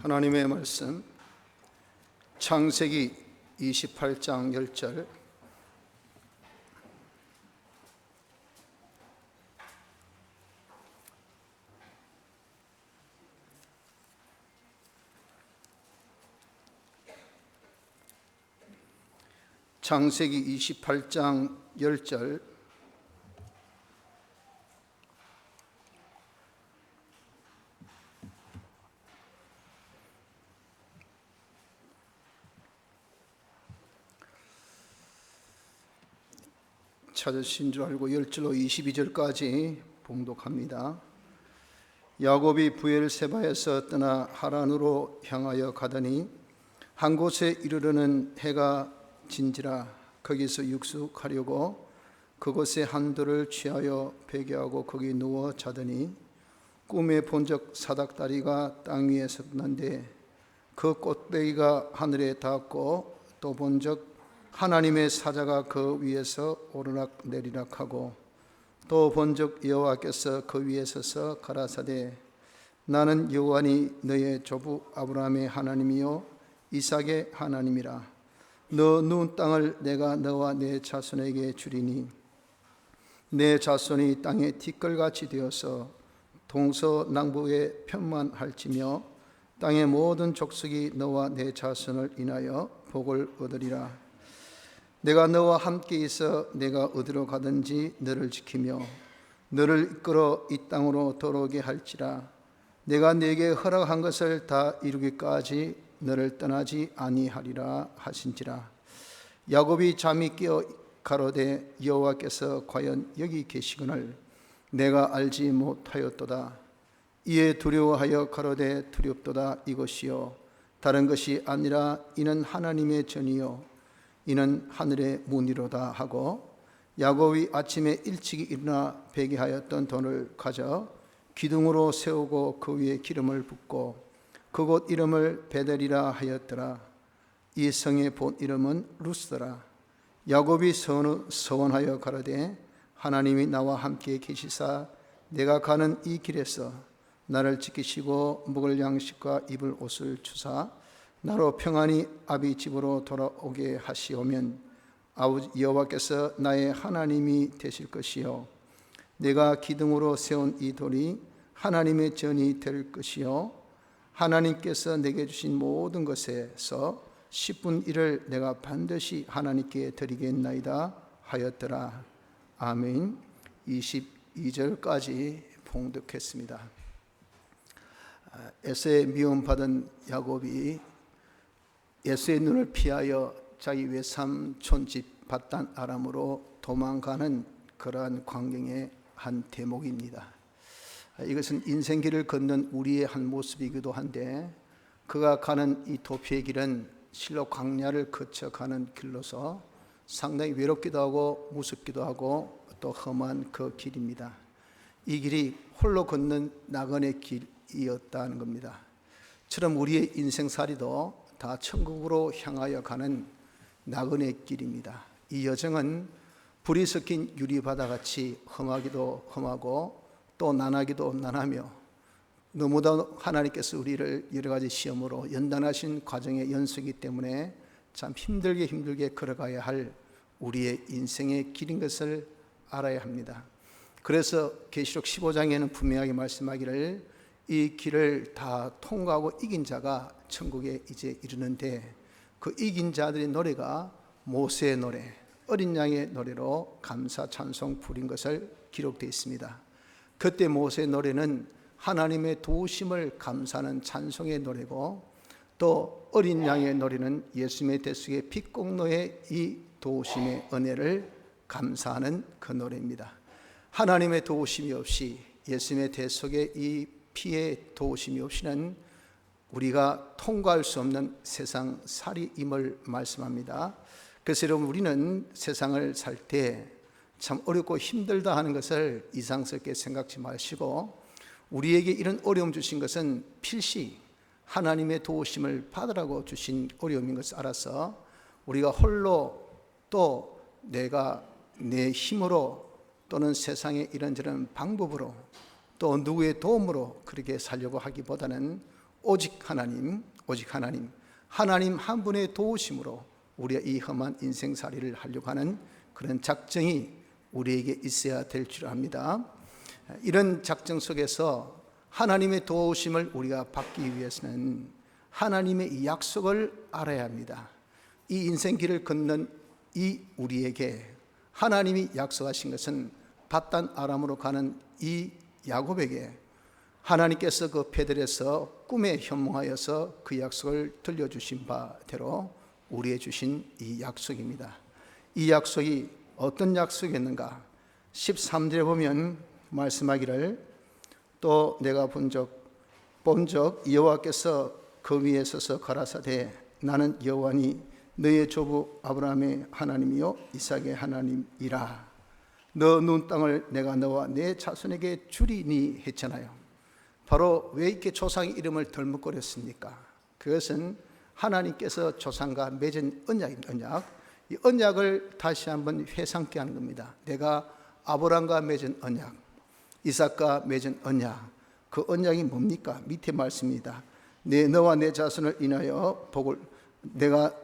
하나님의 말씀 창세기 28장 10절. 창세기 28장 10절. 찾으신 줄 알고 10절로 22절까지 봉독합니다. 야곱이 브엘세바에서 떠나 하란으로 향하여 가더니 한 곳에 이르러는 해가 진지라. 거기서 육숙하려고 그곳에 한 돌을 취하여 베개하고 거기 누워 자더니 꿈에 본적 사닥다리가 땅 위에 섰는데 그 꽃배기가 하늘에 닿았고 또 본적 하나님의 사자가 그 위에서 오르락 내리락 하고 또 본적 여호와께서 그 위에 서서 가라사대 나는 여호와니 너의 조부 아브라함의 하나님이요 이삭의 하나님이라. 너 누운 땅을 내가 너와 내 자손에게 주리니 내 자손이 땅의 티끌같이 되어서 동서남북에 편만할지며 땅의 모든 족속이 너와 내 자손을 인하여 복을 얻으리라. 내가 너와 함께 있어 내가 어디로 가든지 너를 지키며 너를 이끌어 이 땅으로 돌아오게 할지라. 내가 네게 허락한 것을 다 이루기까지 너를 떠나지 아니하리라 하신지라. 야곱이 잠이 깨어 가로되 여호와께서 과연 여기 계시거늘 내가 알지 못하였도다. 이에 두려워하여 가로되 두렵도다. 이것이요 다른 것이 아니라 이는 하나님의 전이요 이는 하늘의 문이로다 하고 야곱이 아침에 일찍이 일어나 베개하였던 돌을 가져 기둥으로 세우고 그 위에 기름을 붓고 그곳 이름을 베델이라 하였더라. 이 성의 본 이름은 루스더라. 야곱이 서원하여 가로되 하나님이 나와 함께 계시사 내가 가는 이 길에서 나를 지키시고 먹을 양식과 입을 옷을 주사 나로 평안히 아비 집으로 돌아오게 하시오면 아버지 여호와께서 나의 하나님이 되실 것이요 내가 기둥으로 세운 이 돌이 하나님의 전이 될 것이요 하나님께서 내게 주신 모든 것에서 10분 1을 내가 반드시 하나님께 드리겠나이다 하였더라. 아멘. 22절까지 봉독했습니다. 에서의 미움받은 야곱이 에서의 눈을 피하여 자기 외삼촌집 밧단 아람으로 도망가는 그러한 광경의 한 대목입니다. 이것은 인생길을 걷는 우리의 한 모습이기도 한데 그가 가는 이 도피의 길은 실로 광야를 거쳐가는 길로서 상당히 외롭기도 하고 무섭기도 하고 또 험한 그 길입니다. 이 길이 홀로 걷는 나그네 길이었다는 겁니다. 처럼 우리의 인생살이도 다 천국으로 향하여 가는 나그네 길입니다. 이 여정은 불이 섞인 유리바다같이 험하기도 험하고 또 난하기도 난하며 너무도 하나님께서 우리를 여러 가지 시험으로 연단하신 과정의 연수이기 때문에 참 힘들게 걸어가야 할 우리의 인생의 길인 것을 알아야 합니다. 그래서 계시록 15장에는 분명하게 말씀하기를 이 길을 다 통과하고 이긴 자가 천국에 이제 이르는데 그 이긴 자들의 노래가 모세의 노래, 어린 양의 노래로 감사 찬송 부린 것을 기록되어 있습니다. 그때 모세의 노래는 하나님의 도우심을 감사하는 찬송의 노래고 또 어린 양의 노래는 예수님의 대속의 빛공로의 이 도우심의 은혜를 감사하는 그 노래입니다. 하나님의 도우심이 없이 예수님의 대속의 이 피의 도우심이 없이는 우리가 통과할 수 없는 세상살이임을 말씀합니다. 그래서 여러분 우리는 세상을 살 때 참 어렵고 힘들다 하는 것을 이상스럽게 생각지 마시고 우리에게 이런 어려움 주신 것은 필시 하나님의 도우심을 받으라고 주신 어려움인 것을 알아서 우리가 홀로 또 내가 내 힘으로 또는 세상의 이런저런 방법으로 또 누구의 도움으로 그렇게 살려고 하기보다는 오직 하나님, 하나님 한 분의 도우심으로 우리가 이 험한 인생살이를 하려고 하는 그런 작정이 우리에게 있어야 될 줄 압니다. 이런 작정 속에서 하나님의 도우심을 우리가 받기 위해서는 하나님의 이 약속을 알아야 합니다. 이 인생길을 걷는 이 우리에게 하나님이 약속하신 것은 밧단 아람으로 가는 이 야곱에게 하나님께서 그 베들에서 꿈에 현몽하여서 그 약속을 들려주신 바대로 우리에게 주신 이 약속입니다. 이 약속이 어떤 약속이었는가? 13절에 보면 말씀하기를 또 내가 본적 여호와께서 그 위에 서서 가라사대 나는 여호와니 너의 조부 아브라함의 하나님이요 이삭의 하나님이라. 너 눈 땅을 내가 너와 내 자손에게 주리니 했잖아요. 바로 왜 이렇게 조상의 이름을 덜먹거렸습니까? 그것은 하나님께서 조상과 맺은 언약, 이 언약을 다시 한번 회상케 하는 겁니다. 내가 아브라함과 맺은 언약, 이삭과 맺은 언약, 그 언약이 뭡니까? 밑에 말씀입니다. 너와 내 자손을 인하여 복을 내가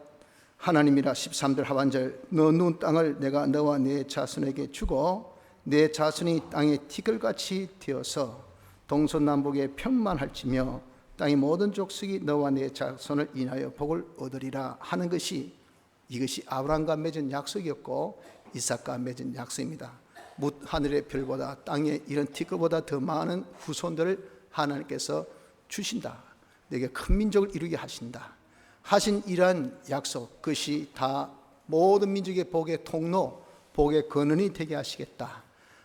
하나님이라. 13절 하반절 너 눈 땅을 내가 너와 내 자손에게 주고 내 자손이 땅에 티끌같이 되어서 동서남북에 평만할지며 땅의 모든 족속이 너와 내 자손을 인하여 복을 얻으리라 하는 것이 이것이 아브라함과 맺은 약속이었고 이삭과 맺은 약속입니다. 하늘의 별보다 땅에 이런 티끌보다 더 많은 후손들을 하나님께서 주신다. 내게 큰 민족을 이루게 하신다 하신 이러한 약속, 그것이 다 모든 민족의 복의 통로, 복의 근원이 되게 하시겠다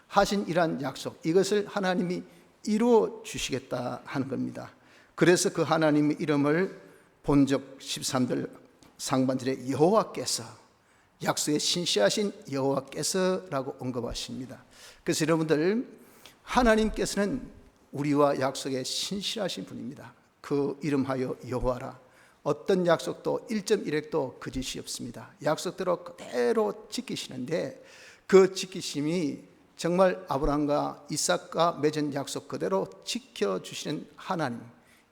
하신 이러한 약속, 이것을 하나님이 이루어 주시겠다 하는 겁니다. 그래서 그 하나님의 이름을 본적 13절 상반절에 여호와께서, 약속에 신실하신 여호와께서라고 언급하십니다. 그래서 여러분들, 하나님께서는 우리와 약속에 신실하신 분입니다. 그 이름하여 여호와라. 어떤 약속도 1.1획도 거짓이 없습니다. 약속대로 그대로 지키시는데 그 지키심이 정말 아브라함과 이삭과 맺은 약속 그대로 지켜주시는 하나님,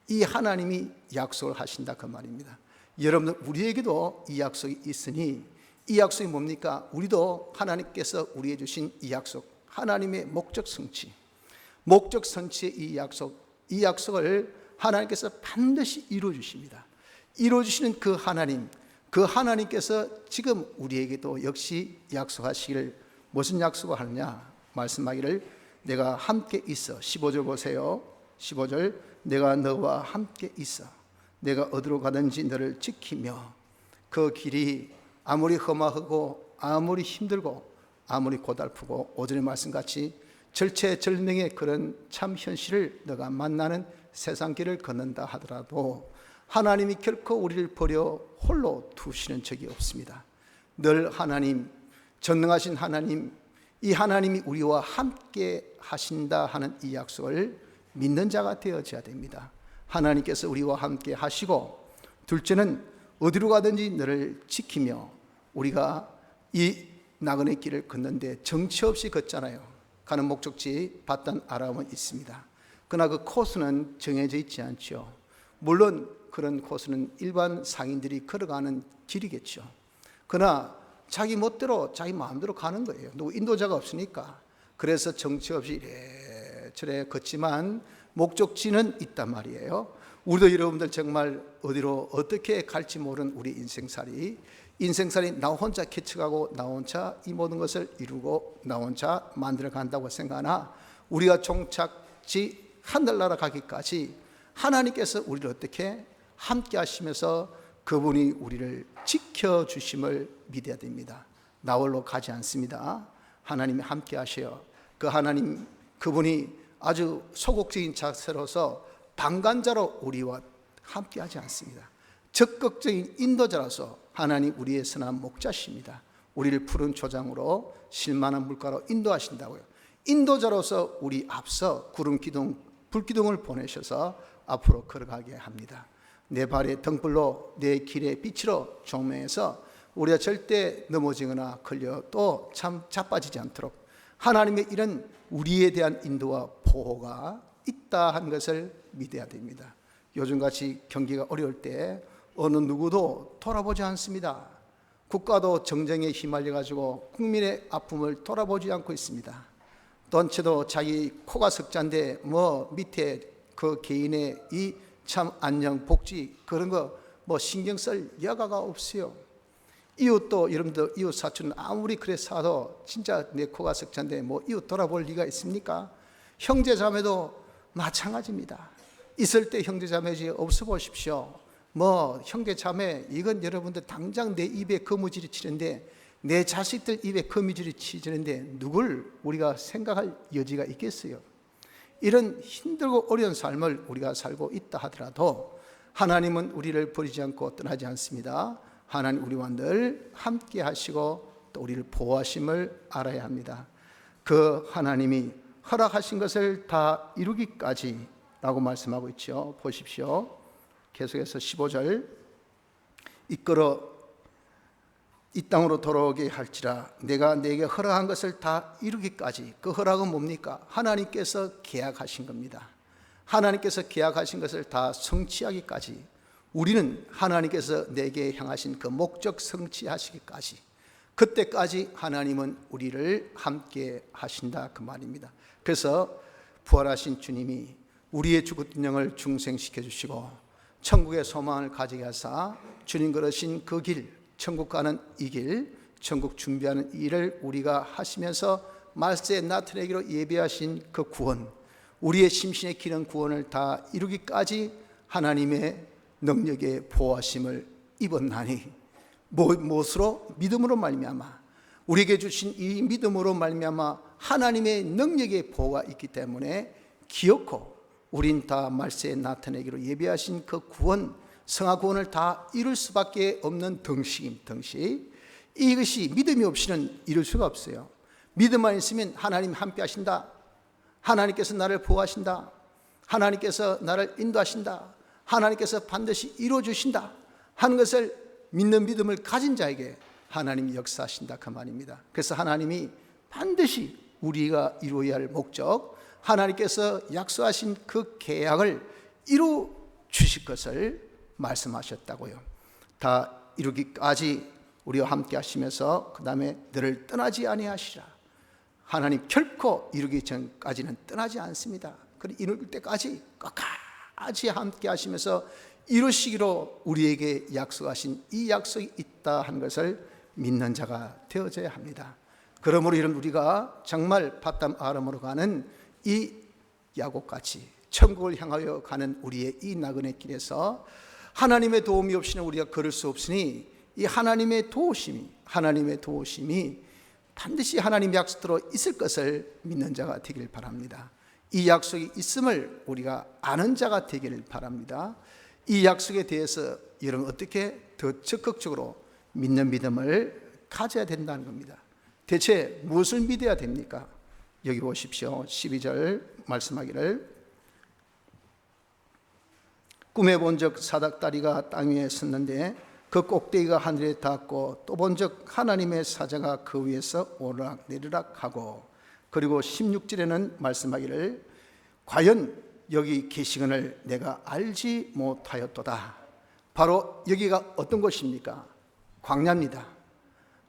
이 하나님이 약속을 하신다 그 말입니다. 여러분들, 우리에게도 이 약속이 있으니 이 약속이 뭡니까? 우리도 하나님께서 우리에게 주신 이 약속, 하나님의 목적 성취의 이 약속을 하나님께서 반드시 이루어 주십니다. 이루어 주시는 그 하나님께서 지금 우리에게도 역시 약속하시기를, 무슨 약속을 하느냐? 말씀하기를 내가 함께 있어. 15절 보세요. 15절 내가 너와 함께 있어. 내가 어디로 가든지 너를 지키며. 그 길이 아무리 험하고 아무리 힘들고 아무리 고달프고 오전의 말씀같이 절체절명의 그런 참 현실을 너가 만나는 세상 길을 걷는다 하더라도 하나님이 결코 우리를 버려 홀로 두시는 적이 없습니다. 늘 하나님, 전능하신 하나님, 이 하나님이 우리와 함께 하신다 하는 이 약속을 믿는 자가 되어져야 됩니다. 하나님께서 우리와 함께 하시고, 둘째는 어디로 가든지 너를 지키며. 우리가 이 나그네 길을 걷는데 정치 없이 걷잖아요. 가는 목적지 밧단 아람은 있습니다. 그러나 그 코스는 정해져 있지 않죠. 물론 그런 코스는 일반 상인들이 걸어가는 길이겠죠. 그러나 자기 멋대로 자기 마음대로 가는 거예요. 누구 인도자가 없으니까. 그래서 정치 없이 이래저래 걷지만 목적지는 있단 말이에요. 우리도 여러분들 정말 어디로 어떻게 갈지 모르는 우리 인생살이 나 혼자 개척하고 나 혼자 이 모든 것을 이루고 나 혼자 만들어 간다고 생각하나, 우리가 종착지 하늘나라 가기까지 하나님께서 우리를 어떻게 함께 하시면서 그분이 우리를 지켜주심을 믿어야 됩니다. 나 홀로 가지 않습니다. 하나님이 함께 하셔요. 그 하나님, 그분이 아주 소극적인 자세로서 방관자로 우리와 함께 하지 않습니다. 적극적인 인도자로서 하나님 우리의 선한 목자십니다. 우리를 푸른 초장으로 실만한 물가로 인도하신다고요. 인도자로서 우리 앞서 불기둥을 보내셔서 앞으로 걸어가게 합니다. 내 발의 등불로 내 길의 빛으로 조명해서 우리가 절대 넘어지거나 걸려 또 참 자빠지지 않도록 하나님의 이런 우리에 대한 인도와 보호가 있다 하는 것을 믿어야 됩니다. 요즘같이 경기가 어려울 때 어느 누구도 돌아보지 않습니다. 국가도 정쟁에 휘말려가지고 국민의 아픔을 돌아보지 않고 있습니다. 돈체도 자기 코가 석자인데 밑에 그 개인의 이 참 안녕 복지 그런 거 신경 쓸 여가가 없어요. 이웃도 여러분들 이웃 사촌은 아무리 그래서 진짜 내 코가 석자인데 이웃 돌아볼 리가 있습니까? 형제 자매도 마찬가지입니다. 있을 때 형제 자매지 없어 보십시오. 형제 자매 이건 여러분들 당장 내 입에 거무줄이 치는데 내 자식들 입에 거무줄이 치는데 누굴 우리가 생각할 여지가 있겠어요? 이런 힘들고 어려운 삶을 우리가 살고 있다 하더라도 하나님은 우리를 버리지 않고 떠나지 않습니다. 하나님 우리와 늘 함께 하시고 또 우리를 보호하심을 알아야 합니다. 그 하나님이 허락하신 것을 다 이루기까지 라고 말씀하고 있죠. 보십시오. 계속해서 15절 이끌어 이 땅으로 돌아오게 할지라 내가 네게 허락한 것을 다 이루기까지. 그 허락은 뭡니까? 하나님께서 계약하신 겁니다. 하나님께서 계약하신 것을 다 성취하기까지 우리는 하나님께서 내게 향하신 그 목적 성취하시기까지 그때까지 하나님은 우리를 함께 하신다 그 말입니다. 그래서 부활하신 주님이 우리의 죽은 영을 중생시켜 주시고 천국의 소망을 가지게 하사 주님 걸으신 그 길, 천국 가는 이 길, 천국 준비하는 일을 우리가 하시면서 말세에 나타내기로 예비하신 그 구원, 우리의 심신의 기는 구원을 다 이루기까지 하나님의 능력의 보호하심을 입었나니 무엇으로? 믿음으로 말미암아 우리에게 주신 이 믿음으로 말미암아 하나님의 능력의 보호가 있기 때문에 기어코 우린 다 말세에 나타내기로 예비하신 그 구원, 성화 구원을 다 이룰 수밖에 없는 덩식. 이것이 믿음이 없이는 이룰 수가 없어요. 믿음만 있으면 하나님 함께 하신다, 하나님께서 나를 보호하신다, 하나님께서 나를 인도하신다, 하나님께서 반드시 이루어주신다 하는 것을 믿는 믿음을 가진 자에게 하나님이 역사하신다 그 말입니다. 그래서 하나님이 반드시 우리가 이루어야 할 목적, 하나님께서 약속하신 그 계약을 이루 주실 것을 말씀하셨다고요. 다 이루기까지 우리와 함께 하시면서 그 다음에 너를 떠나지 아니하시라. 하나님 결코 이루기 전까지는 떠나지 않습니다. 그리고 이룰 때까지 끝까지 함께 하시면서 이루시기로 우리에게 약속하신 이 약속이 있다 하는 것을 믿는 자가 되어져야 합니다. 그러므로 이런 우리가 정말 바담 아람으로 가는 이 야곱같이 천국을 향하여 가는 우리의 이 나그네 길에서 하나님의 도움이 없이는 우리가 걸을 수 없으니 이 하나님의 도우심이 반드시 하나님 약속대로 있을 것을 믿는 자가 되길 바랍니다. 이 약속이 있음을 우리가 아는 자가 되기를 바랍니다. 이 약속에 대해서 여러분 어떻게 더 적극적으로 믿는 믿음을 가져야 된다는 겁니다. 대체 무엇을 믿어야 됩니까? 여기 보십시오. 12절 말씀하기를 꿈에 본적 사닥다리가 땅 위에 섰는데 그 꼭대기가 하늘에 닿았고 또 본적 하나님의 사자가 그 위에서 오르락 내리락 하고, 그리고 16절에는 말씀하기를 과연 여기 계시건을 내가 알지 못하였도다. 바로 여기가 어떤 곳입니까? 광야입니다.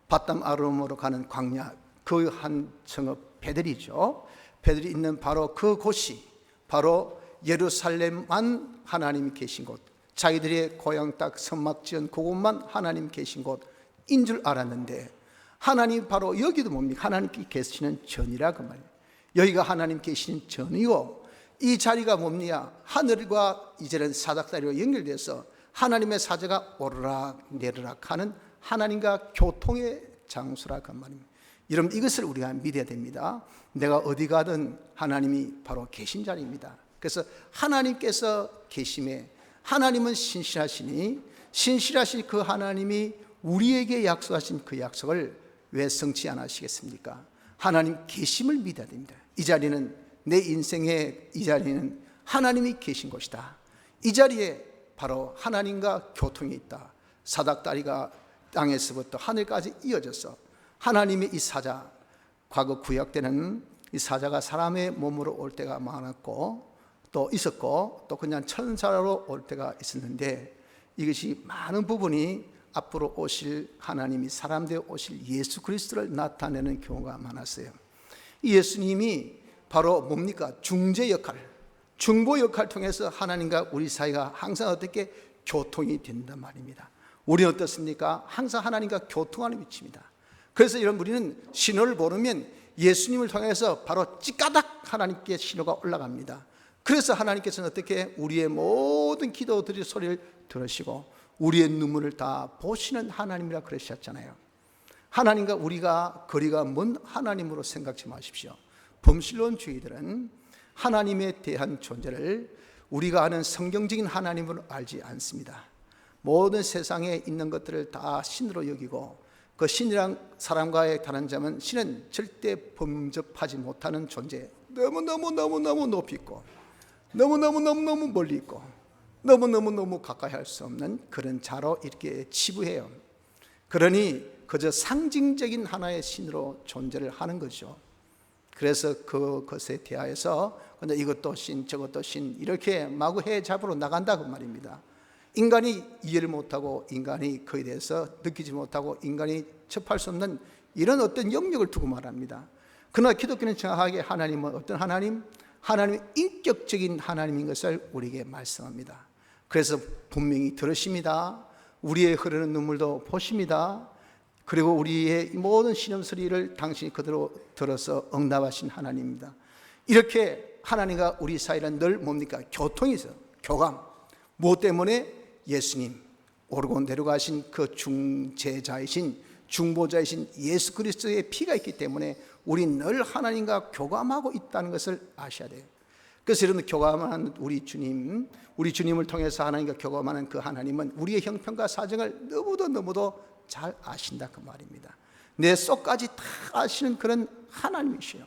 바담 아람으로 가는 광야, 그 한 성읍 베델이죠. 베델이 있는 바로 그 곳이 바로 예루살렘만 하나님이 계신 곳, 자기들의 고향 땅 성막 지은 그곳만 하나님 계신 곳인 줄 알았는데 하나님 바로 여기도 뭡니까? 하나님께 계시는 전이라 그 말이에요. 여기가 하나님 계시는 전이고 이 자리가 뭡니까? 하늘과 이제는 사닥다리로 연결돼서 하나님의 사자가 오르락 내리락 하는 하나님과 교통의 장소라 그 말입니다. 여러분 이것을 우리가 믿어야 됩니다. 내가 어디 가든 하나님이 바로 계신 자리입니다. 그래서 하나님께서 계심에 하나님은 신실하시니 신실하신 그 하나님이 우리에게 약속하신 그 약속을 왜 성취 안 하시겠습니까? 하나님 계심을 믿어야 됩니다. 이 자리는 내 인생의 이 자리는 하나님이 계신 곳이다. 이 자리에 바로 하나님과 교통이 있다. 사닥다리가 땅에서부터 하늘까지 이어져서 하나님의 이 사자, 과거 구약 때는 이 사자가 사람의 몸으로 올 때가 많았고 또 있었고 또 그냥 천사로 올 때가 있었는데 이것이 많은 부분이 앞으로 오실 하나님이 사람 되어 오실 예수 그리스도를 나타내는 경우가 많았어요. 이 예수님이 바로 뭡니까? 중재 역할, 중보 역할을 통해서 하나님과 우리 사이가 항상 어떻게 교통이 된단 말입니다. 우리는 어떻습니까? 항상 하나님과 교통하는 위치입니다. 그래서 여러분, 우리는 신호를 모르면 예수님을 통해서 바로 찌까닥 하나님께 신호가 올라갑니다. 그래서 하나님께서는 어떻게 우리의 모든 기도들의 소리를 들으시고 우리의 눈물을 다 보시는 하나님이라 그러셨잖아요. 하나님과 우리가 거리가 먼 하나님으로 생각지 마십시오. 범신론주의들은 하나님에 대한 존재를 우리가 아는 성경적인 하나님으로 알지 않습니다. 모든 세상에 있는 것들을 다 신으로 여기고 그 신이란 사람과의 다른 점은 신은 절대 범접하지 못하는 존재, 너무너무 높이 있고 너무너무 멀리 있고 너무 가까이 할 수 없는 그런 자로 이렇게 치부해요. 그러니 그저 상징적인 하나의 신으로 존재를 하는 거죠. 그래서 그것에 대하여서 근데 이것도 신 저것도 신 이렇게 마구 해 잡으러 나간다 그 말입니다. 인간이 이해를 못하고 인간이 그에 대해서 느끼지 못하고 인간이 접할 수 없는 이런 어떤 영역을 두고 말합니다. 그러나 기독교는 정확하게 하나님은 어떤 하나님? 하나님의 인격적인 하나님인 것을 우리에게 말씀합니다. 그래서 분명히 들으십니다. 우리의 흐르는 눈물도 보십니다. 그리고 우리의 모든 신음소리를 당신이 그대로 들어서 응답하신 하나님입니다. 이렇게 하나님과 우리 사이는 늘 뭡니까? 교통이 있어요. 교감. 무엇 때문에? 예수님 오르고 내려가신 그 중재자이신 중보자이신 예수 그리스도의 피가 있기 때문에 우리 늘 하나님과 교감하고 있다는 것을 아셔야 돼요. 그래서 여러분, 교감하는 우리 주님을 통해서 하나님과 교감하는 그 하나님은 우리의 형편과 사정을 너무도 잘 아신다 그 말입니다. 내 속까지 다 아시는 그런 하나님이시요.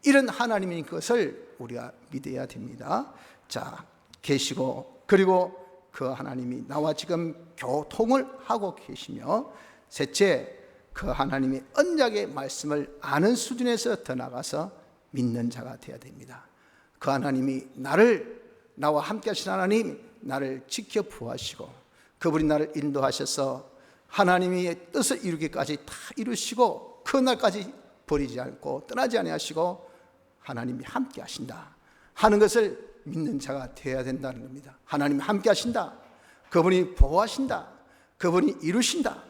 이런 하나님인 것을 우리가 믿어야 됩니다. 자, 계시고 그리고 그 하나님이 나와 지금 교통을 하고 계시며, 셋째, 그 하나님의 언약의 말씀을 아는 수준에서 더 나가서 믿는 자가 되어야 됩니다. 그 하나님이 나와 함께 하신 하나님, 나를 지켜 부하시고 그분이 나를 인도하셔서 하나님의 뜻을 이루기까지 다 이루시고 그 날까지 버리지 않고 떠나지 아니하시고 하나님이 함께 하신다 하는 것을 믿는 자가 되어야 된다는 겁니다. 하나님이 함께 하신다, 그분이 보호하신다, 그분이 이루신다,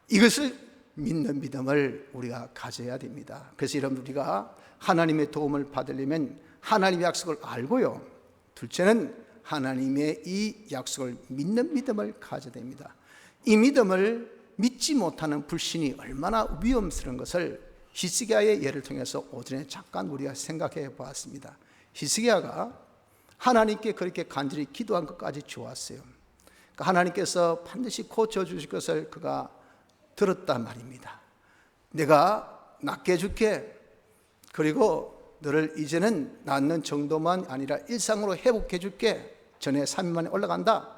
이것을 믿는 믿음을 우리가 가져야 됩니다. 그래서 여러분, 우리가 하나님의 도움을 받으려면 하나님의 약속을 알고요, 둘째는 하나님의 이 약속을 믿는 믿음을 가져야 됩니다. 이 믿음을 믿지 못하는 불신이 얼마나 위험스러운 것을 히스기야의 예를 통해서 오전에 잠깐 우리가 생각해 보았습니다. 히스기야가 하나님께 그렇게 간절히 기도한 것까지 좋았어요. 그러니까 하나님께서 반드시 고쳐주실 것을 그가 들었단 말입니다. 내가 낫게 해줄게, 그리고 너를 이제는 낫는 정도만 아니라 일상으로 회복해 줄게, 전에 3일 만에 올라간다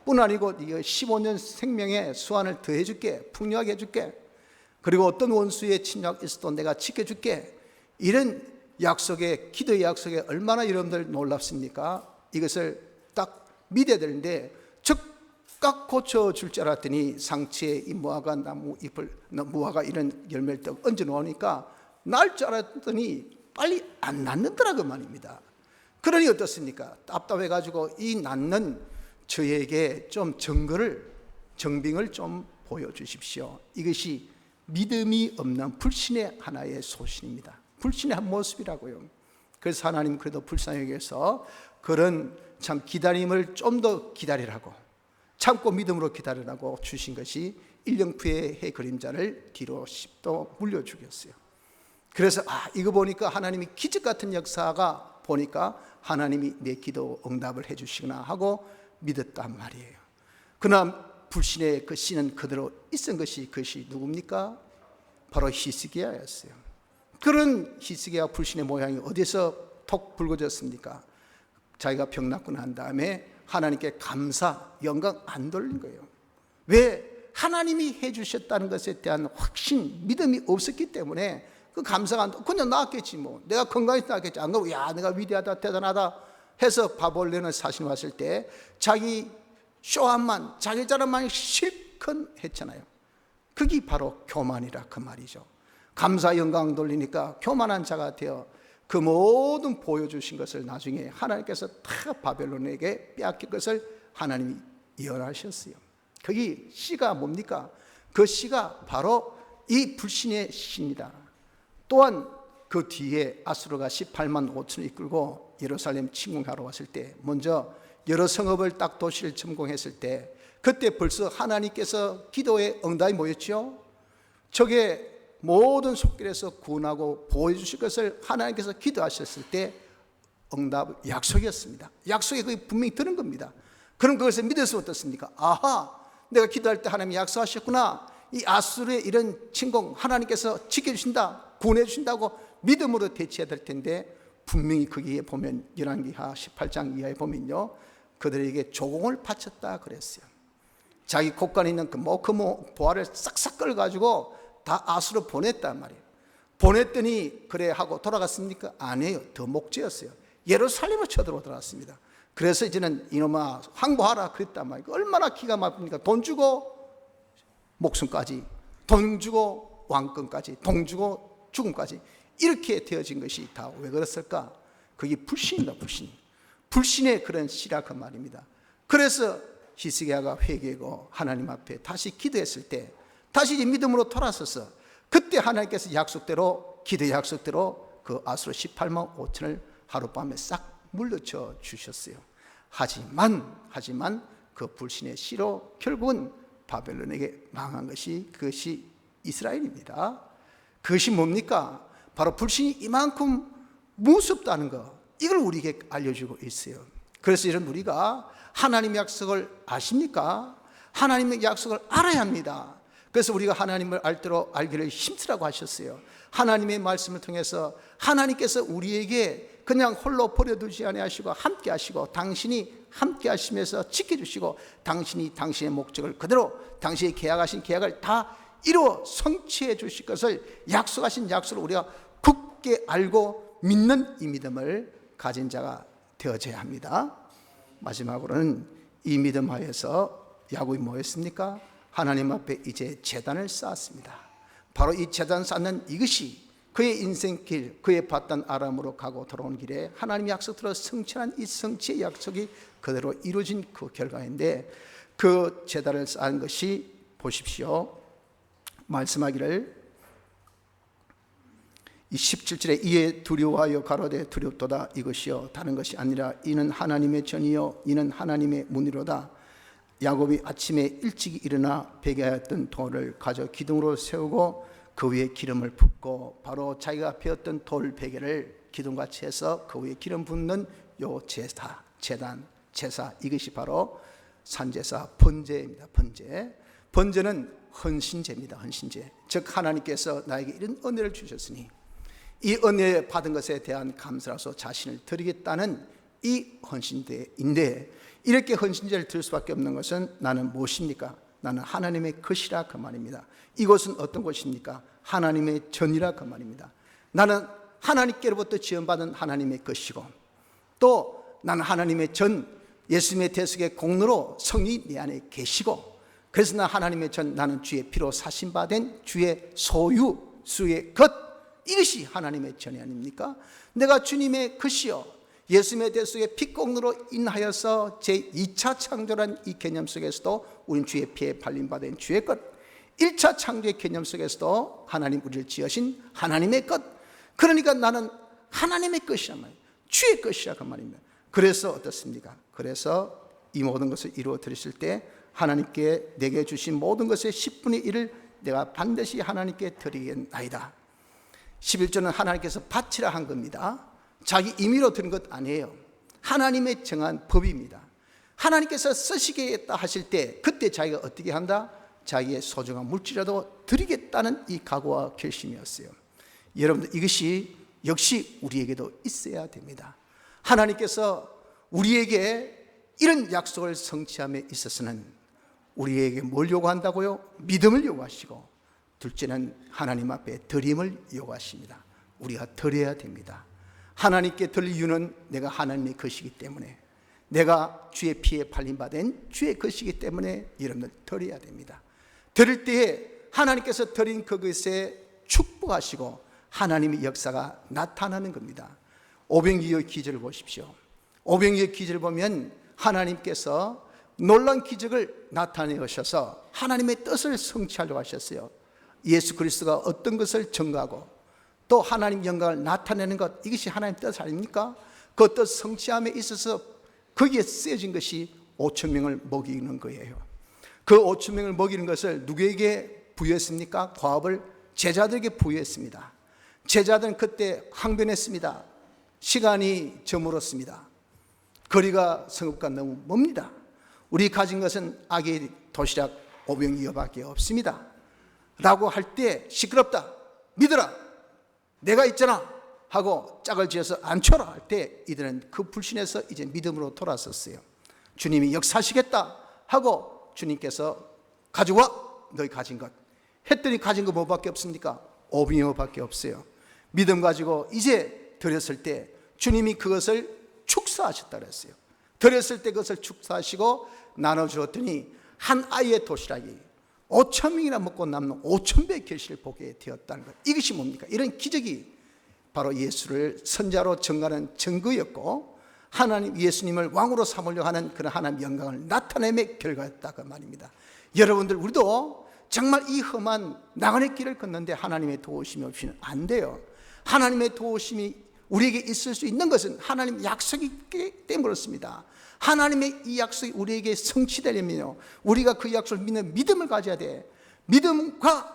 뿐 아니고 네가 15년 생명의 수완을 더해 줄게, 풍요하게 해줄게, 그리고 어떤 원수의 침략 있어도 내가 지켜줄게, 이런 약속에, 기도의 약속에 얼마나 여러분들 놀랍습니까? 이것을 딱 믿어야 되는데 즉각 고쳐줄 줄 알았더니 상처에 이 무화과 나무 잎을, 무화과 이런 열매를 딱 얹어 놓으니까 날 줄 알았더니 빨리 안 낫는더라 그 말입니다. 그러니 어떻습니까? 답답해가지고 이 낫는 저에게 좀 정빙을 좀 보여주십시오. 이것이 믿음이 없는 불신의 하나의 소신입니다. 불신의 한 모습이라고요. 그래서 하나님 그래도 불쌍히 여겨서 그런 참 기다림을 좀 더 기다리라고, 참고 믿음으로 기다리라고 주신 것이 1년후의 해 그림자를 뒤로 10도 물려주겠어요. 그래서 이거 보니까 하나님이 기적 같은 역사가 보니까 하나님이 내 기도 응답을 해 주시구나 하고 믿었단 말이에요. 그러나 불신의 그 씨는 그대로 있은 것이, 그것이 누굽니까? 바로 히스기야였어요. 그런 히스기야 불신의 모양이 어디서 톡 불거졌습니까? 자기가 병 낫고 난 다음에 하나님께 감사, 영광 안 돌린 거예요. 왜? 하나님이 해주셨다는 것에 대한 확신, 믿음이 없었기 때문에 그 감사가 안 돼. 그냥 나았겠지 뭐. 내가 건강해서 나았겠지. 안 그러고 야 내가 위대하다 대단하다 해서 바벨론에 사신 왔을 때 자기 쇼함만 자기 자랑만 실컷 했잖아요. 그게 바로 교만이라 그 말이죠. 감사 영광 돌리니까 교만한 자가 되어 그 모든 보여주신 것을 나중에 하나님께서 다 바벨론에게 빼앗길 것을 하나님이 예언하셨어요. 그게 씨가 뭡니까? 그 씨가 바로 이 불신의 씨입니다. 또한 그 뒤에 아수르가 18만 5천을 이끌고 예루살렘 침공하러 왔을 때 먼저 여러 성읍을 딱 도시를 점공했을 때 그때 벌써 하나님께서 기도에 응답이 뭐였죠? 저게 모든 속길에서 구원하고 보호해주실 것을 하나님께서 기도하셨을 때 응답 약속이었습니다. 약속이 그게 분명히 들은 겁니다. 그럼 그것을 믿어서 어떻습니까? 아하, 내가 기도할 때 하나님이 약속하셨구나. 이 아수르의 이런 침공 하나님께서 지켜주신다, 구원해 주신다고 믿음으로 대치해야 될 텐데 분명히 거기에 보면 열왕기하 18장 이하에 보면요, 그들에게 조공을 바쳤다 그랬어요. 자기 곳간에 있는 그 보화를 싹싹 끌어가지고 다 아수르 보냈단 말이에요. 보냈더니 그래 하고 돌아갔습니까? 아니에요. 더 목재였어요. 예루살렘을 쳐들어왔습니다. 그래서 이제는 이놈아 항복하라 그랬단 말이에요. 얼마나 기가 막힙니까? 돈 주고 목숨까지, 돈 주고 왕권까지, 돈 주고 죽음까지 이렇게 되어진 것이 다 왜 그랬을까? 그게 불신이다. 불신의 그런 씨라 그 말입니다. 그래서 히스기야가 회개하고 하나님 앞에 다시 기도했을 때 다시 이제 믿음으로 돌아서서 그때 하나님께서 약속대로 기도의 약속대로 그 아수르 18만 5천을 하룻밤에 싹 물려쳐 주셨어요. 하지만 그 불신의 씨로 결국은 바벨론에게 망한 것이 그것이 이스라엘입니다. 그것이 뭡니까? 바로 불신이 이만큼 무섭다는 것, 이걸 우리에게 알려주고 있어요. 그래서 이런 우리가 하나님의 약속을 아십니까? 하나님의 약속을 알아야 합니다. 그래서 우리가 하나님을 알기를 힘쓰라고 하셨어요. 하나님의 말씀을 통해서 하나님께서 우리에게 그냥 홀로 버려두지 아니하시고 함께 하시고 당신이 함께 하시면서 지켜주시고 당신이 당신의 목적을 그대로 당신이 계약하신 계약을 다 이루어 성취해 주실 것을 약속하신 약속을 우리가 굳게 알고 믿는 이 믿음을 가진 자가 되어져야 합니다. 마지막으로는 이 믿음 하에서 야곱이 뭐였습니까? 하나님 앞에 이제 제단을 쌓았습니다. 바로 이 제단 쌓는 이것이 그의 인생길, 그의 봤던 아람으로 가고 돌아오는 길에 하나님의 약속대로 성취한 이 성취의 약속이 그대로 이루어진 그 결과인데 그 제단을 쌓은 것이 보십시오. 말씀하기를 이 17절에 이에 두려워하여 가로되 두렵도다 이것이요 다른 것이 아니라 이는 하나님의 전이요 이는 하나님의 문이로다. 야곱이 아침에 일찍 일어나 베개하였던 돌을 가져 기둥으로 세우고 그 위에 기름을 붓고 바로 자기가 베었던 돌 베개를 기둥같이 해서 그 위에 기름 붓는 요 제사 이것이 바로 산제사 번제입니다. 번제는 헌신제입니다. 헌신제. 즉 하나님께서 나에게 이런 은혜를 주셨으니 이 은혜 받은 것에 대한 감사로서 자신을 드리겠다는 이 헌신제인데 이렇게 헌신제를 드릴 수밖에 없는 것은 나는 무엇입니까? 나는 하나님의 것이라 그 말입니다. 이곳은 어떤 곳입니까? 하나님의 전이라 그 말입니다. 나는 하나님께로부터 지원받은 하나님의 것이고 또 나는 하나님의 전 예수님의 대속의 공로로 성이 내 안에 계시고 그래서 나 하나님의 전 나는 주의 피로 사신받은 주의 소유 수의 것 이것이 하나님의 전이 아닙니까? 내가 주님의 것이요 예수님의 대속의 피공로로 인하여서 제2차 창조란 이 개념 속에서도 우린 주의 피에 발림받은 주의 것 1차 창조의 개념 속에서도 하나님 우리를 지으신 하나님의 것 그러니까 나는 하나님의 것이란 말이에요. 주의 것이라 그 말입니다. 그래서 어떻습니까? 그래서 이 모든 것을 이루어 드리실 때 하나님께 내게 주신 모든 것의 10분의 1을 내가 반드시 하나님께 드리겠나이다. 11조는 하나님께서 바치라 한 겁니다. 자기 임의로 드린 것 아니에요. 하나님의 정한 법입니다. 하나님께서 쓰시겠다 하실 때 그때 자기가 어떻게 한다? 자기의 소중한 물질이라도 드리겠다는 이 각오와 결심이었어요. 여러분들 이것이 역시 우리에게도 있어야 됩니다. 하나님께서 우리에게 이런 약속을 성취함에 있어서는 우리에게 뭘 요구한다고요? 믿음을 요구하시고 둘째는 하나님 앞에 드림을 요구하십니다. 우리가 드려야 됩니다. 하나님께 드릴 이유는 내가 하나님의 것이기 때문에, 내가 주의 피에 발림받은 주의 것이기 때문에 여러분들 드려야 됩니다. 드릴 때에 하나님께서 드린 그것에 축복하시고 하나님의 역사가 나타나는 겁니다. 오병이어의 기적을 보십시오. 오병이어의 기적을 보면 하나님께서 놀라운 기적을 나타내셔서 하나님의 뜻을 성취하려고 하셨어요. 예수 그리스도가 어떤 것을 증거하고 또 하나님 영광을 나타내는 것, 이것이 하나님 뜻 아닙니까? 그 뜻 성취함에 있어서 거기에 쓰여진 것이 5천 명을 먹이는 거예요. 그 5천 명을 먹이는 것을 누구에게 부여했습니까? 과업을 제자들에게 부여했습니다. 제자들은 그때 항변했습니다. 시간이 저물었습니다. 거리가 성읍과 너무 멉니다. 우리 가진 것은 아기 도시락 5병이어밖에 없습니다 라고 할 때, 시끄럽다, 믿어라, 내가 있잖아 하고 짝을 지어서 앉혀라 할 때 이들은 그 불신에서 이제 믿음으로 돌아섰어요. 주님이 역사하시겠다 하고 주님께서 가져와 너희 가진 것 했더니 가진 거 뭐밖에 없습니까? 5병이어밖에 없어요. 믿음 가지고 이제 드렸을 때 주님이 그것을 축사하셨다 그랬어요. 드렸을 때 그것을 축사하시고 나눠주었더니 한 아이의 도시락이 5천 명이나 먹고 남는 5천 배의 결실을 보게 되었다는 것. 이것이 뭡니까? 이런 기적이 바로 예수를 선자로 증거하는 증거였고, 하나님 예수님을 왕으로 삼으려 하는 그런 하나님 영광을 나타냄의 결과였다 그 말입니다. 여러분들, 우리도 정말 이 험한 나그네 길을 걷는데 하나님의 도우심이 없이는 안 돼요. 하나님의 도우심이 우리에게 있을 수 있는 것은 하나님 약속이 있기 때문에 그렇습니다. 하나님의 이 약속이 우리에게 성취되려면요, 우리가 그 약속을 믿는 믿음을 가져야 돼. 믿음과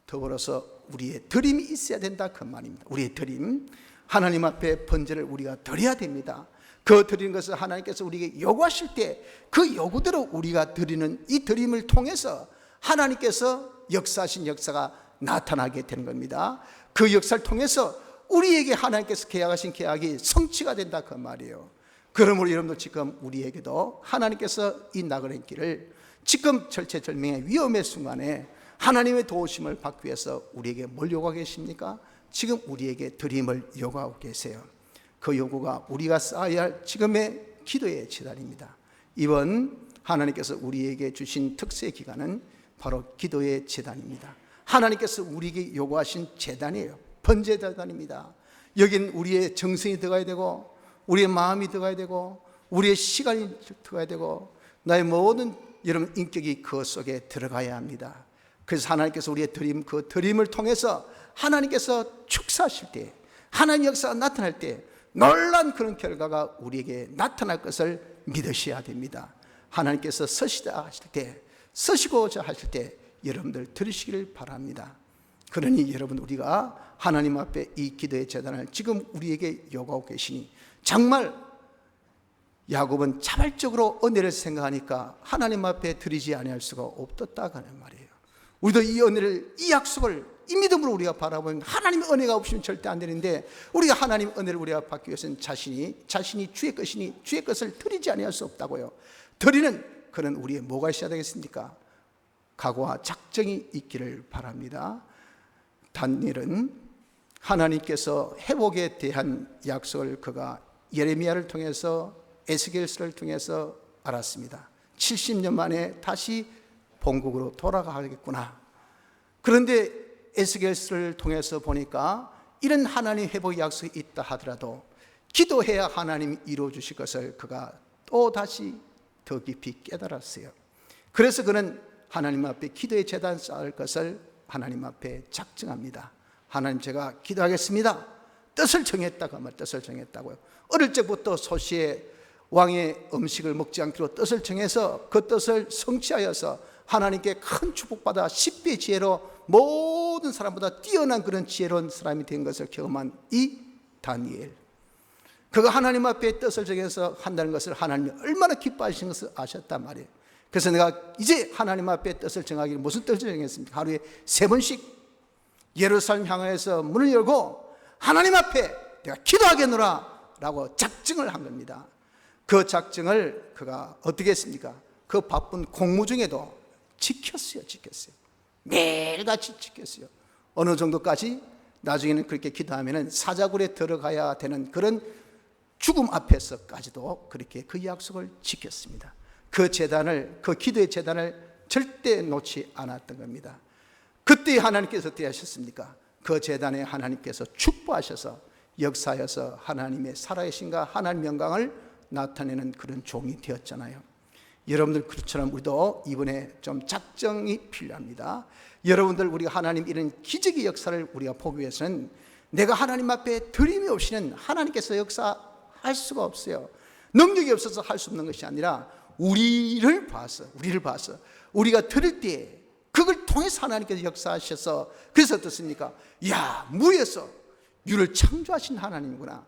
더불어서 우리의 드림이 있어야 된다 그 말입니다. 우리의 드림, 하나님 앞에 번제를 우리가 드려야 됩니다. 그 드리는 것을 하나님께서 우리에게 요구하실 때 그 요구대로 우리가 드리는 이 드림을 통해서 하나님께서 역사하신 역사가 나타나게 되는 겁니다. 그 역사를 통해서 우리에게 하나님께서 계약하신 계약이 성취가 된다 그 말이에요. 그러므로 여러분들, 지금 우리에게도 하나님께서 이 나그네 길을 지금 절체절명의 위험의 순간에 하나님의 도우심을 받기 위해서 우리에게 뭘 요구하고 계십니까? 지금 우리에게 드림을 요구하고 계세요. 그 요구가 우리가 쌓아야 할 지금의 기도의 제단입니다. 이번 하나님께서 우리에게 주신 특세 기간은 바로 기도의 제단입니다. 하나님께서 우리에게 요구하신 제단이에요. 번제 제단입니다. 여긴 우리의 정성이 들어가야 되고, 우리의 마음이 들어가야 되고, 우리의 시간이 들어가야 되고, 나의 모든 여러분 인격이 그 속에 들어가야 합니다. 그래서 하나님께서 우리의 드림, 그 드림을 통해서 하나님께서 축사하실 때, 하나님 역사가 나타날 때 놀란 그런 결과가 우리에게 나타날 것을 믿으셔야 됩니다. 하나님께서 서시다 하실 때, 서시고자 하실 때 여러분들 들으시기를 바랍니다. 그러니 여러분, 우리가 하나님 앞에 이 기도의 제단을 지금 우리에게 요구하고 계시니, 정말 야곱은 자발적으로 은혜를 생각하니까 하나님 앞에 드리지 아니할 수가 없었다는 말이에요. 우리도 이 은혜를, 이 약속을 이 믿음으로 우리가 바라보면 하나님의 은혜가 없으면 절대 안 되는데, 우리가 하나님의 은혜를 우리가 받기 위해서는 자신이 주의 것이니 주의 것을 드리지 아니할 수 없다고요. 드리는 그런 우리의 뭐가 있어야 되겠습니까? 각오와 작정이 있기를 바랍니다. 다니엘은 하나님께서 회복에 대한 약속을 그가 예레미야를 통해서, 에스겔서를 통해서 알았습니다. 70년 만에 다시 본국으로 돌아가겠구나. 그런데 에스겔서를 통해서 보니까 이런 하나님 회복의 약속이 있다 하더라도 기도해야 하나님이 이루어 주실 것을 그가 또 다시 더 깊이 깨달았어요. 그래서 그는 하나님 앞에 기도의 제단 쌓을 것을 하나님 앞에 작정합니다. 하나님, 제가 기도하겠습니다. 뜻을 정했다고 하면 뜻을 정했다고요. 어릴 적부터 소시의 왕의 음식을 먹지 않기로 뜻을 정해서 그 뜻을 성취하여서 하나님께 큰 축복받아 10배 지혜로 모든 사람보다 뛰어난 그런 지혜로운 사람이 된 것을 경험한 이 다니엘, 그가 하나님 앞에 뜻을 정해서 한다는 것을 하나님이 얼마나 기뻐하시는 것을 아셨단 말이에요. 그래서 내가 이제 하나님 앞에 뜻을 정하기를, 무슨 뜻을 정했습니까? 하루에 3번씩 예루살렘 향하여서 문을 열고 하나님 앞에 내가 기도하겠노라 라고 작정을 한 겁니다. 그 작정을 그가 어떻게 했습니까? 그 바쁜 공무 중에도 지켰어요. 매일같이 지켰어요. 어느 정도까지? 나중에는 그렇게 기도하면 사자굴에 들어가야 되는 그런 죽음 앞에서까지도 그렇게 그 약속을 지켰습니다. 그 제단을, 그 기도의 제단을 절대 놓지 않았던 겁니다. 그때 하나님께서 어떻게 하셨습니까? 그 제단에 하나님께서 축복하셔서 역사여서 하나님의 살아계신가 하나님의 영광을 나타내는 그런 종이 되었잖아요. 여러분들 그처럼 우리도 이번에 좀 작정이 필요합니다. 여러분들 우리가 하나님 이런 기적의 역사를 우리가 보기 위해서는 내가 하나님 앞에 드림이 없이는 하나님께서 역사할 수가 없어요. 능력이 없어서 할 수 없는 것이 아니라 우리를 봐서 우리가 들을 때 그걸 통해서 하나님께서 역사하셔서, 그래서 어떻습니까? 야, 무에서 유를 창조하신 하나님이구나.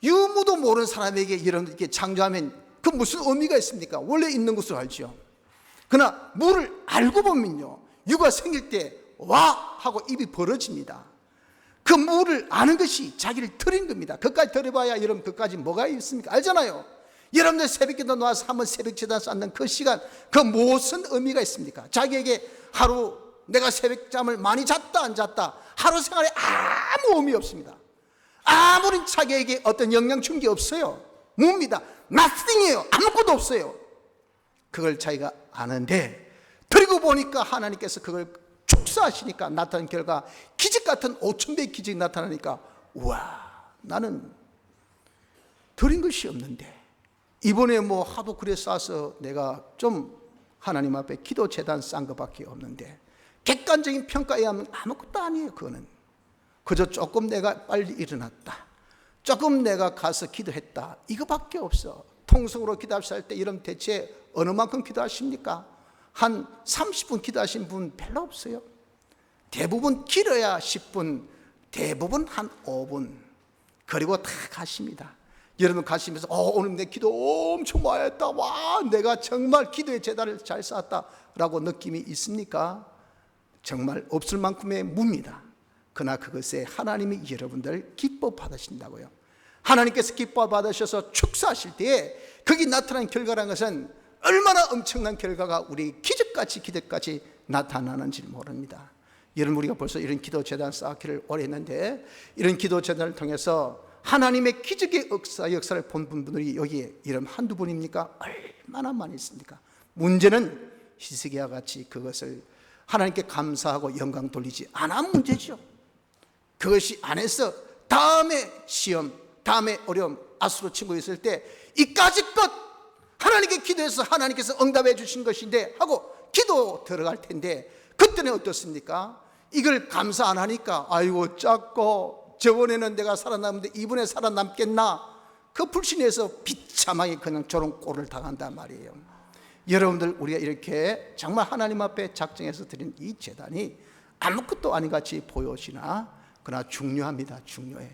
유무도 모르는 사람에게 여러분들께 창조하면 그 무슨 의미가 있습니까? 원래 있는 것으로 알죠. 그러나 무를 알고 보면요, 유가 생길 때 와 하고 입이 벌어집니다. 그 무를 아는 것이 자기를 들인 겁니다. 그까지 들어봐야 여러분 그까지 뭐가 있습니까? 알잖아요. 여러분들 새벽기도 나와서 한번 새벽제단 쌓는 그 시간, 그 무슨 의미가 있습니까? 자기에게 하루 내가 새벽잠을 많이 잤다 안 잤다, 하루 생활에 아무 의미 없습니다. 아무리 자기에게 어떤 영향 준 게 없어요. 무입니다. nothing이에요. 아무것도 없어요. 그걸 자기가 아는데, 그리고 보니까 하나님께서 그걸 축사하시니까 나타난 결과 기적 같은 5,000배의 기적이 나타나니까, 우와, 나는 드린 것이 없는데 이번에 뭐 하도 그래 쌓아서 내가 좀 하나님 앞에 기도 제단 쌓은 것밖에 없는데, 객관적인 평가에 의하면 아무것도 아니에요. 그거는 그저 조금 내가 빨리 일어났다, 조금 내가 가서 기도했다, 이거밖에 없어. 통성으로 기도하실 때 여러분 대체 어느 만큼 기도하십니까? 한 30분 기도하신 분 별로 없어요. 대부분 길어야 10분, 대부분 한 5분, 그리고 다 가십니다. 여러분 가시면서 오늘 내 기도 엄청 많이 했다, 와 내가 정말 기도의 제단을 잘 쌓았다 라고 느낌이 있습니까? 정말 없을 만큼의 무입니다. 그러나 그것에 하나님이 여러분들 기뻐 받으신다고요. 하나님께서 기뻐 받으셔서 축사하실 때에 거기 나타난 결과라는 것은 얼마나 엄청난 결과가 우리 기적같이 기적같이 나타나는지 모릅니다. 여러분 우리가 벌써 이런 기도 제단 쌓기를 오래 했는데, 이런 기도 제단을 통해서 하나님의 기적의 역사를 본 분들이 여기에 이런 한두 분입니까? 얼마나 많이 있습니까? 문제는 히스기야와 같이 그것을 하나님께 감사하고 영광 돌리지 않은 문제죠. 그것이 안 해서 다음에 시험, 다음에 어려움, 아수르 친구 있을 때 이까지 것 하나님께 기도해서 하나님께서 응답해 주신 것인데 하고 기도 들어갈 텐데, 그때는 어떻습니까? 이걸 감사 안 하니까 아이고 작고 저번에는 내가 살아남는데 이번에 살아남겠나, 그 불신에서 비참하게 그냥 저런 꼴을 당한단 말이에요. 여러분들 우리가 이렇게 정말 하나님 앞에 작정해서 드린 이 제단이 아무것도 아닌 같이 보여지나, 그러나 중요합니다. 중요해.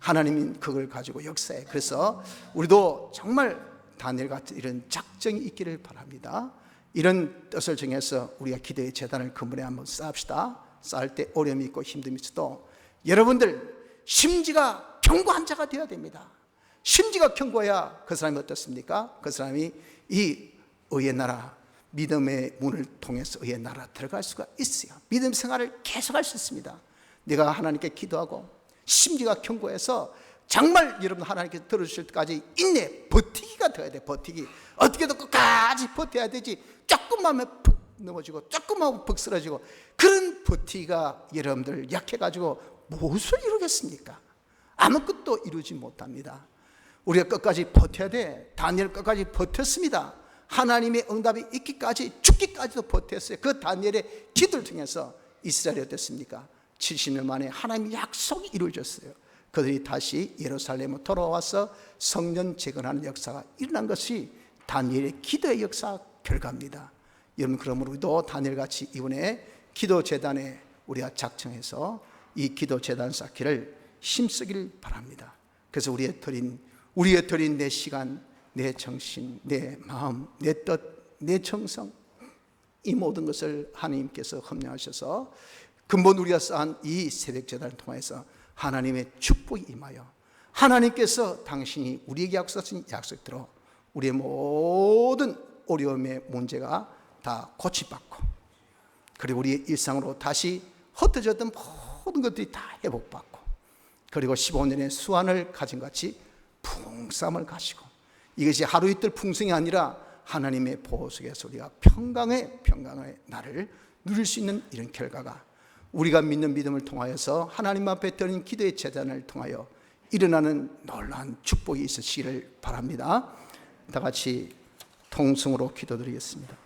하나님이 그걸 가지고 역사해. 그래서 우리도 정말 다니엘 같은 이런 작정이 있기를 바랍니다. 이런 뜻을 정해서 우리가 기도의 제단을 근본에 한번 쌓읍시다. 쌓을 때 어려움이 있고 힘듦이 있어도 여러분들 심지가 견고한 자가 되어야 됩니다. 심지가 견고해야 그 사람이 어떻습니까? 그 사람이 이 의의 나라, 믿음의 문을 통해서 의의 나라 들어갈 수가 있어요. 믿음 생활을 계속할 수 있습니다. 내가 하나님께 기도하고 심지가 견고해서 정말 여러분 하나님께서 들어주실 때까지 인내, 버티기가 되어야 돼. 버티기. 어떻게든 끝까지 버텨야 되지. 조금만 하면 푹 넘어지고 조금만 하면 푹 쓰러지고, 그런 버티기가 여러분들 약해가지고 무엇을 이루겠습니까? 아무것도 이루지 못합니다. 우리가 끝까지 버텨야 돼. 다니엘 끝까지 버텼습니다. 하나님의 응답이 있기까지, 죽기까지도 버텼어요. 그 다니엘의 기도를 통해서 이스라엘이 어땠습니까? 70년 만에 하나님의 약속이 이루어졌어요. 그들이 다시 예루살렘으로 돌아와서 성전 재건하는 역사가 일어난 것이 다니엘의 기도의 역사 결과입니다. 여러분 그러므로 우리도 다니엘같이 이번에 기도 제단에 우리가 작정해서 이 기도 제단 쌓기를 힘쓰길 바랍니다. 그래서 우리의 드린 내 시간, 내 정신, 내 마음, 내 뜻, 내 정성, 이 모든 것을 하나님께서 협력하셔서 근본 우리가 쌓은 이 새벽 제단을 통해서 하나님의 축복이 임하여 하나님께서 당신이 우리에게 약속하신 약속대로 우리의 모든 어려움의 문제가 다 고침받고, 그리고 우리의 일상으로 다시 흩어졌던 모든 것들이 다 회복받고, 그리고 15년의 수완을 가진 같이 풍성함을 가지고, 이것이 하루 이틀 풍성이 아니라 하나님의 보호 속에서 우리가 평강의 날을 누릴 수 있는 이런 결과가 우리가 믿는 믿음을 통하여서 하나님 앞에 드린 기도의 제단을 통하여 일어나는 놀라운 축복이 있으시기를 바랍니다. 다 같이 통성으로 기도드리겠습니다.